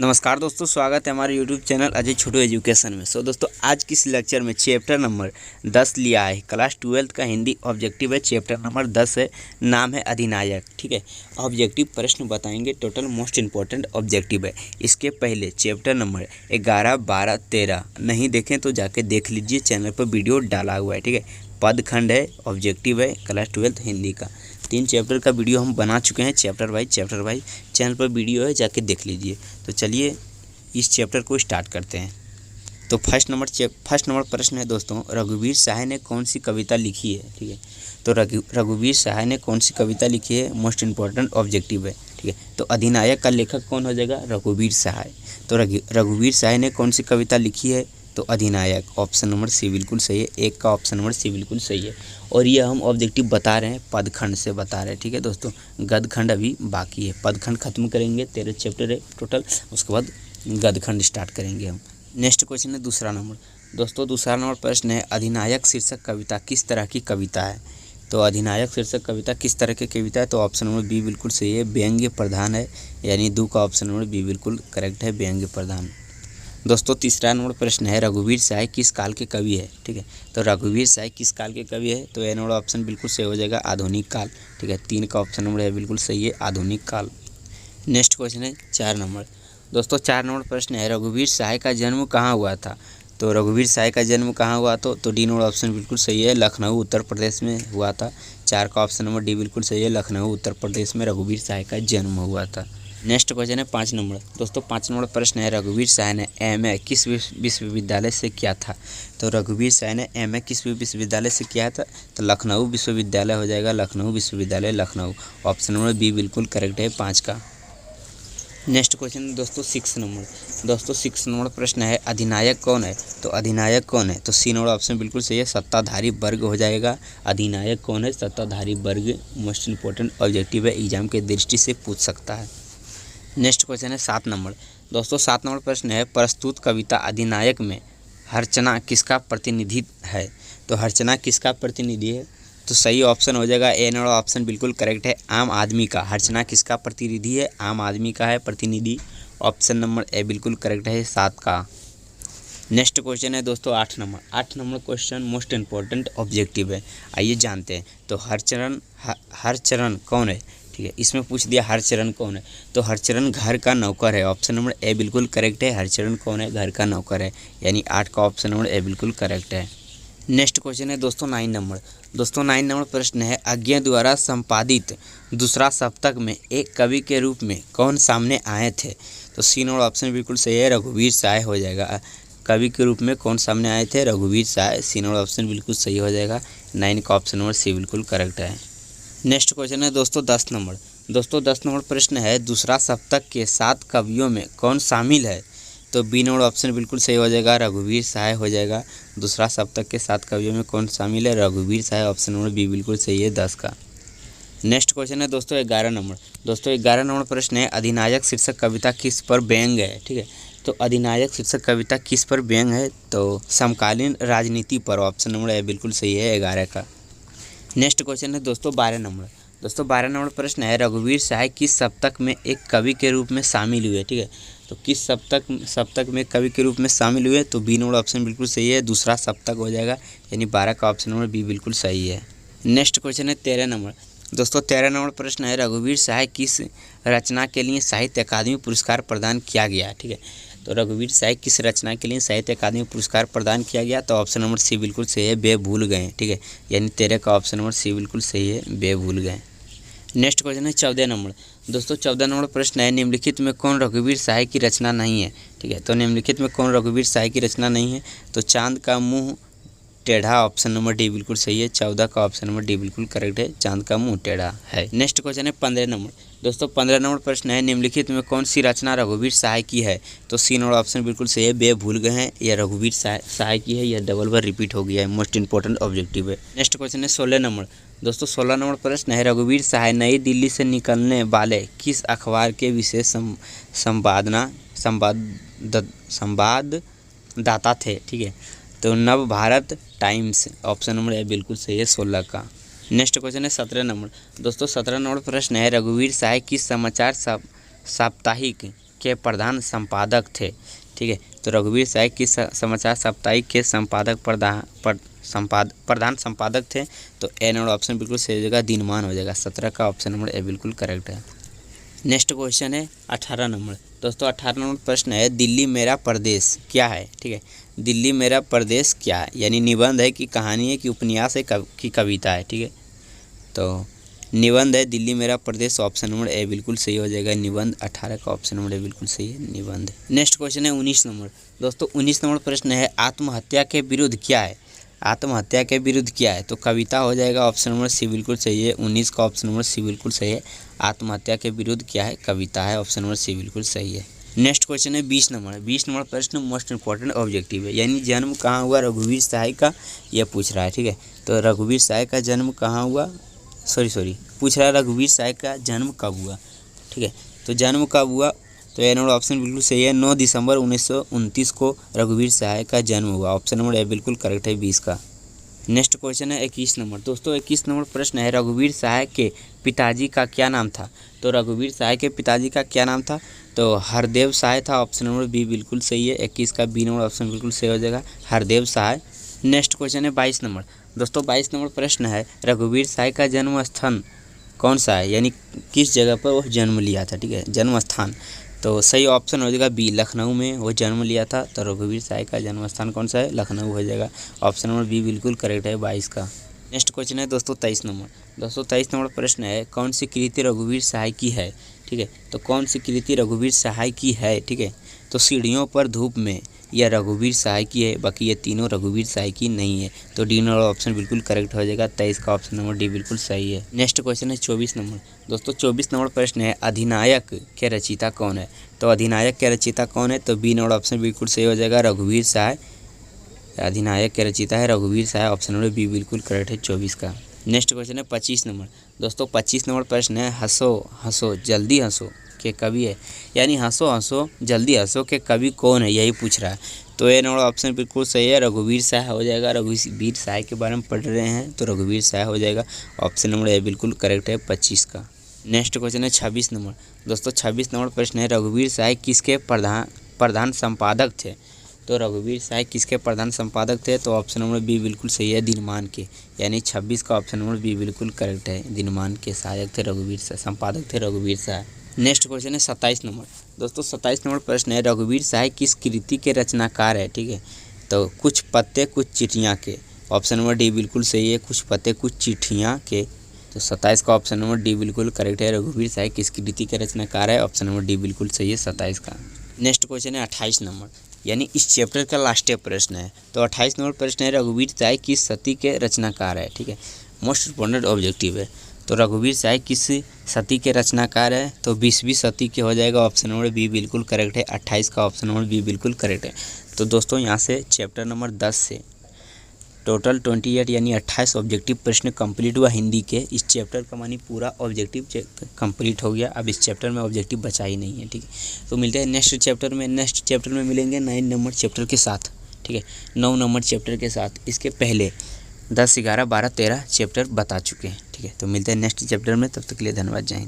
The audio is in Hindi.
नमस्कार दोस्तों, स्वागत है हमारे YouTube चैनल अजय छोटू एजुकेशन में। दोस्तों आज की इस लेक्चर में चैप्टर नंबर 10 लिया है। क्लास 12 का हिंदी ऑब्जेक्टिव है, चैप्टर नंबर 10 है, नाम है अधिनायक। ठीक है, ऑब्जेक्टिव प्रश्न बताएंगे, टोटल मोस्ट इंपॉर्टेंट ऑब्जेक्टिव है। इसके पहले चैप्टर नंबर 11, 12, 13 नहीं देखें तो जाके देख लीजिए, चैनल पर वीडियो डाला हुआ है। ठीक है, पदखंड है, ऑब्जेक्टिव है क्लास 12 हिंदी का। 3 चैप्टर का वीडियो हम बना चुके हैं, चैप्टर वाइज चैनल पर वीडियो है, जाके देख लीजिए। तो चलिए इस चैप्टर को स्टार्ट करते हैं। तो फर्स्ट नंबर प्रश्न है दोस्तों, रघुवीर सहाय ने कौन सी कविता लिखी है। ठीक है, तो रघुवीर सहाय ने कौन सी कविता लिखी है, मोस्ट इंपॉर्टेंट ऑब्जेक्टिव है। ठीक है, तो अधिनायक का लेखक कौन हो जाएगा, रघुवीर सहाय। तो रघुवीर सहाय ने कौन सी कविता लिखी है, तो अधिनायक। ऑप्शन नंबर सी बिल्कुल सही है, एक का ऑप्शन नंबर सी बिल्कुल सही है। और ये हम ऑब्जेक्टिव बता रहे हैं, पदखंड से बता रहे हैं। ठीक है दोस्तों, गदखंड अभी बाकी है, पदखंड खत्म करेंगे, 13 चैप्टर है टोटल, उसके बाद गदखंड स्टार्ट करेंगे हम। नेक्स्ट क्वेश्चन है दूसरा नंबर। दोस्तों दूसरा नंबर प्रश्न है, अधिनायक शीर्षक कविता किस तरह की कविता है। तो अधिनायक शीर्षक कविता किस तरह की कविता है, तो ऑप्शन नंबर बी बिल्कुल सही है, व्यंग्य प्रधान है, यानी दो का ऑप्शन नंबर बी बिल्कुल करेक्ट है, व्यंग्य प्रधान। दोस्तों तीसरा नंबर प्रश्न है, रघुवीर सहाय किस काल के कवि है। ठीक है, तो रघुवीर सहाय किस काल के कवि है, तो ए नंबर ऑप्शन बिल्कुल सही हो जाएगा, आधुनिक काल। ठीक है, 3 का ऑप्शन नंबर है बिल्कुल सही है, आधुनिक काल। नेक्स्ट क्वेश्चन है 4 नंबर। दोस्तों 4 नंबर प्रश्न है, रघुवीर सहाय का जन्म कहाँ हुआ था। तो रघुवीर सहाय का जन्म कहाँ हुआ, तो डी नंबर ऑप्शन बिल्कुल सही है, लखनऊ उत्तर प्रदेश में हुआ था। 4 का ऑप्शन नंबर डी बिल्कुल सही है, लखनऊ उत्तर प्रदेश में रघुवीर सहाय का जन्म हुआ था। नेक्स्ट क्वेश्चन है 5 नंबर। दोस्तों 5 नंबर प्रश्न है, रघुवीर सहाय ने एमए किस विश्वविद्यालय से किया था। तो रघुवीर सहाय ने एमए किस विश्वविद्यालय से किया था, तो लखनऊ विश्वविद्यालय हो जाएगा, लखनऊ विश्वविद्यालय लखनऊ। ऑप्शन नंबर बी बिल्कुल करेक्ट है, 5 का। नेक्स्ट क्वेश्चन है दोस्तों 6 नंबर। दोस्तों 6 नंबर प्रश्न है, अधिनायक कौन है। तो अधिनायक कौन है, तो सी नंबर ऑप्शन बिल्कुल सही है, सत्ताधारी वर्ग हो जाएगा। अधिनायक कौन है, सत्ताधारी वर्ग। मोस्ट इंपॉर्टेंट ऑब्जेक्टिव है, एग्जाम के दृष्टि से पूछ सकता है। नेक्स्ट क्वेश्चन है 7 नंबर। दोस्तों 7 नंबर प्रश्न है, प्रस्तुत कविता अधिनायक में हर्चना किसका प्रतिनिधि है। तो हर्चना किसका प्रतिनिधि है, तो सही ऑप्शन हो जाएगा ए नंबर ऑप्शन बिल्कुल करेक्ट है, आम आदमी का। हर्चना किसका प्रतिनिधि है, आम आदमी का है प्रतिनिधि। ऑप्शन नंबर ए बिल्कुल करेक्ट है, 7 का। नेक्स्ट क्वेश्चन है दोस्तों 8 number. 8 number question most important objective है, आइए जानते हैं। तो हरचरण कौन है। ठीक है, इसमें पूछ दिया हरचरण कौन है, तो हरचरण घर का नौकर है। ऑप्शन नंबर ए बिल्कुल करेक्ट है, हरचरण कौन है, घर का नौकर है, यानी 8 का ऑप्शन नंबर ए बिल्कुल करेक्ट है। नेक्स्ट क्वेश्चन है दोस्तों 9 नंबर। दोस्तों 9 नंबर प्रश्न है, अज्ञे द्वारा संपादित दूसरा सप्तक में एक कवि के रूप में कौन सामने आए थे। तो सी नंबर ऑप्शन बिल्कुल सही है, रघुवीर सहाय हो जाएगा। कवि के रूप में कौन सामने आए थे, रघुवीर सहाय। सी नंबर ऑप्शन बिल्कुल सही हो जाएगा, 9 का ऑप्शन नंबर सी बिल्कुल करेक्ट है। नेक्स्ट क्वेश्चन है दोस्तों 10 नंबर। दोस्तों 10 नंबर प्रश्न है, दूसरा सप्तक के 7 कवियों में कौन शामिल है। तो बी नंबर ऑप्शन बिल्कुल सही हो जाएगा, रघुवीर सहाय हो जाएगा। दूसरा सप्तक के 7 कवियों में कौन शामिल है, रघुवीर सहाय। ऑप्शन नंबर बी बिल्कुल सही है, 10 का। नेक्स्ट क्वेश्चन है दोस्तों 11 नंबर। दोस्तों 11 नंबर प्रश्न है, अधिनायक शीर्षक कविता किस पर व्यंग्य है। ठीक है, तो अधिनायक शीर्षक कविता किस पर व्यंग्य है, तो समकालीन राजनीति पर। ऑप्शन नंबर ए बिल्कुल सही है, 11 का। नेक्स्ट क्वेश्चन है दोस्तों 12 नंबर। दोस्तों 12 नंबर प्रश्न है, रघुवीर सहाय किस सप्तक में एक कवि के रूप में शामिल हुए। ठीक है, तो किस सप्तक में कवि के रूप में शामिल हुए, तो बी नंबर ऑप्शन बिल्कुल सही है, दूसरा सप्तक हो जाएगा, यानी 12 का ऑप्शन नंबर बी बिल्कुल सही है। नेक्स्ट क्वेश्चन है 13 नंबर। दोस्तों 13 नंबर प्रश्न है, रघुवीर सहाय किस रचना के लिए साहित्य अकादमी पुरस्कार प्रदान किया गया। ठीक है, तो रघुवीर सहाय किस रचना के लिए साहित्य अकादमी पुरस्कार प्रदान किया गया, तो ऑप्शन नंबर सी बिल्कुल सही है, बे भूल गए। ठीक है, यानी 13 का ऑप्शन नंबर सी बिल्कुल सही है, बे भूल गए। नेक्स्ट क्वेश्चन है 14 नंबर। दोस्तों 14 नंबर प्रश्न है, निम्नलिखित में कौन रघुवीर सहाय की रचना नहीं है। ठीक है, तो निम्नलिखित में कौन रघुवीर सहाय की रचना नहीं है, तो चांद का मुंह टेढ़ा। ऑप्शन नंबर डी बिल्कुल सही है, 14 का ऑप्शन नंबर डी बिल्कुल करेक्ट है, चांद का मुंह टेढ़ा है। नेक्स्ट क्वेश्चन है 15 नंबर। दोस्तों 15 नंबर प्रश्न है, निम्नलिखित में कौन सी रचना रघुवीर सहाय की है, तो सी नंबर ऑप्शन बिल्कुल सही है, बे भूल गए हैं। यह रघुवीर सहाय की है, यह डबल बार रिपीट हो गया है, मोस्ट इंपॉर्टेंट ऑब्जेक्टिव है। नेक्स्ट क्वेश्चन है 16 नंबर। दोस्तों 16 नंबर प्रश्न है, रघुवीर सहाय नई दिल्ली से निकलने वाले किस अखबार के विशेष संवाददाता थे। ठीक है, तो नव Bharat times. Option number A बिल्कुल सही है, 16 का। नेक्स्ट क्वेश्चन है 17 नंबर। दोस्तों 17 नंबर प्रश्न है, रघुवीर सहाय किस समाचार साप्ताहिक के प्रधान संपादक थे। ठीक है, तो रघुवीर सहाय किस समाचार साप्ताहिक के प्रधान संपादक थे? तो ए नंबर ऑप्शन बिल्कुल सही हो जाएगा, दिनमान हो जाएगा। 17 का ऑप्शन नंबर ए बिल्कुल करेक्ट है। नेक्स्ट क्वेश्चन है 18 नंबर। दोस्तों 18 नंबर प्रश्न है, दिल्ली मेरा प्रदेश क्या है? ठीक है, दिल्ली मेरा प्रदेश क्या है, यानी निबंध है कि कहानी है कि उपन्यास है कि कविता है? ठीक है, तो निबंध है दिल्ली मेरा प्रदेश, ऑप्शन नंबर ए बिल्कुल सही हो जाएगा। निबंध 18 का ऑप्शन नंबर ए बिल्कुल सही है, निबंध। नेक्स्ट क्वेश्चन है 19 नंबर। दोस्तों 19 नंबर प्रश्न है, आत्महत्या के विरुद्ध क्या है? आत्महत्या के विरुद्ध क्या है? तो कविता हो जाएगा, ऑप्शन नंबर सी बिल्कुल सही है। 19 का ऑप्शन नंबर सी बिल्कुल सही है। आत्महत्या के विरुद्ध क्या है? कविता है, ऑप्शन नंबर सी बिल्कुल सही है। नेक्स्ट क्वेश्चन है 20 नंबर। 20 नंबर प्रश्न मोस्ट इंपॉर्टेंट ऑब्जेक्टिव है, यानी जन्म कहाँ हुआ रघुवीर सहाय का, यह पूछ रहा है। ठीक है, तो रघुवीर सहाय का जन्म कहाँ हुआ, पूछ रहा है रघुवीर सहाय का जन्म कब हुआ। ठीक है, तो जन्म कब हुआ, तो ए नंबर ऑप्शन बिल्कुल सही है। 9 दिसंबर 1929 को रघुवीर सहाय का जन्म हुआ, ऑप्शन नंबर ए बिल्कुल करेक्ट है 20 का। नेक्स्ट क्वेश्चन है 21 नंबर। दोस्तों 21 नंबर प्रश्न है, रघुवीर सहाय के पिताजी का क्या नाम था? तो रघुवीर सहाय के पिताजी का क्या नाम था? तो हरदेव सहाय था, ऑप्शन नंबर बी बिल्कुल सही है। 21 का बी नंबर ऑप्शन बिल्कुल सही हो जाएगा, हरदेव सहाय। नेक्स्ट क्वेश्चन है 22 नंबर। दोस्तों 22 नंबर प्रश्न है, रघुवीर सहाय का जन्म स्थान कौन सा है, यानी किस जगह पर वो जन्म लिया था? ठीक है, जन्म स्थान, तो सही ऑप्शन हो जाएगा बी, लखनऊ में वो जन्म लिया था। तो रघुवीर सहाय का जन्म स्थान कौन सा है? लखनऊ हो जाएगा, ऑप्शन नंबर बी बिल्कुल करेक्ट है 22 का। नेक्स्ट क्वेश्चन है दोस्तों 23 नंबर। दोस्तों 23 नंबर प्रश्न है, कौन सी कृति रघुवीर सहाय की है? ठीक है, तो कौन सी कृति रघुवीर सहाय की है? ठीक है, तो सीढ़ियों पर धूप में, यह रघुवीर सहाय की है, बाकी ये तीनों रघुवीर सहाय की नहीं है। तो डी नंबर ऑप्शन बिल्कुल करेक्ट हो जाएगा, 23 का ऑप्शन नंबर डी बिल्कुल सही है। नेक्स्ट क्वेश्चन है 24 नंबर। दोस्तों 24 नंबर प्रश्न है, अधिनायक के रचयिता कौन है? तो अधिनायक के रचयिता कौन है? तो बी नंबर ऑप्शन बिल्कुल सही हो जाएगा, रघुवीर सहाय। अधिनायक के रचयिता है रघुवीर सहाय, ऑप्शन नंबर बी बिल्कुल करेक्ट है 24 का। नेक्स्ट क्वेश्चन है 25 नंबर। दोस्तों 25 नंबर प्रश्न है, हंसो हंसो जल्दी हंसो के कवि है, यानी हंसो हंसो जल्दी हंसो के कवि कौन है, यही पूछ रहा है। तो ये नंबर ऑप्शन बिल्कुल सही है, रघुवीर सहाय हो जाएगा। रघुवीर सहाय के बारे में पढ़ रहे हैं तो रघुवीर सहाय हो जाएगा, ऑप्शन नंबर ए बिल्कुल करेक्ट है 25 का। नेक्स्ट क्वेश्चन है 26 नंबर। दोस्तों 26 नंबर प्रश्न है, रघुवीर सहाय किसके प्रधान संपादक थे? तो रघुवीर सहाय किसके प्रधान संपादक थे? तो ऑप्शन नंबर बी बिल्कुल सही है, दिनमान के, यानी 26 का ऑप्शन नंबर बी बिल्कुल करेक्ट है। दिनमान के सहायक थे रघुवीर सहाय, संपादक थे रघुवीर सहाय। नेक्स्ट क्वेश्चन है 27 नंबर। दोस्तों 27 नंबर प्रश्न है, रघुवीर सहाय किस कृति के रचनाकार है? ठीक है, तो कुछ पत्ते कुछ चिट्ठियाँ के, ऑप्शन नंबर डी बिल्कुल सही है, कुछ पत्ते कुछ चिट्ठियाँ के। तो 27 का ऑप्शन नंबर डी बिल्कुल करेक्ट है, रघुवीर सहाय किस कृति के रचनाकार है, ऑप्शन नंबर डी बिल्कुल सही है 27 का। नेक्स्ट क्वेश्चन है 28 नंबर, यानी इस चैप्टर का लास्ट प्रश्न है। तो 28 नंबर प्रश्न है, रघुवीर सहाय किस सती के रचनाकार है? ठीक है, मोस्ट इंपॉर्टेंट ऑब्जेक्टिव है। तो रघुवीर सहाय किस सती के रचनाकार है? तो 20वीं सती के हो जाएगा, ऑप्शन नंबर बी बिल्कुल करेक्ट है। 28 का ऑप्शन नंबर बी बिल्कुल करेक्ट है। तो दोस्तों यहाँ से चैप्टर नंबर 10 से टोटल 28 यानी 28 ऑब्जेक्टिव प्रश्न कंप्लीट हुआ हिंदी के। इस चैप्टर का मानी पूरा ऑब्जेक्टिव कंप्लीट हो गया। अब इस चैप्टर में ऑब्जेक्टिव बचा ही नहीं है। ठीक है, तो मिलते हैं नेक्स्ट चैप्टर में। नेक्स्ट चैप्टर में मिलेंगे 9 नंबर चैप्टर के साथ। ठीक है, 9 नंबर चैप्टर के साथ। इसके पहले 10, 11, 12, 13 चैप्टर बता चुके हैं। ठीक है, तो मिलते हैं नेक्स्ट चैप्टर में, तब तक के लिए धन्यवाद, जय हिंद।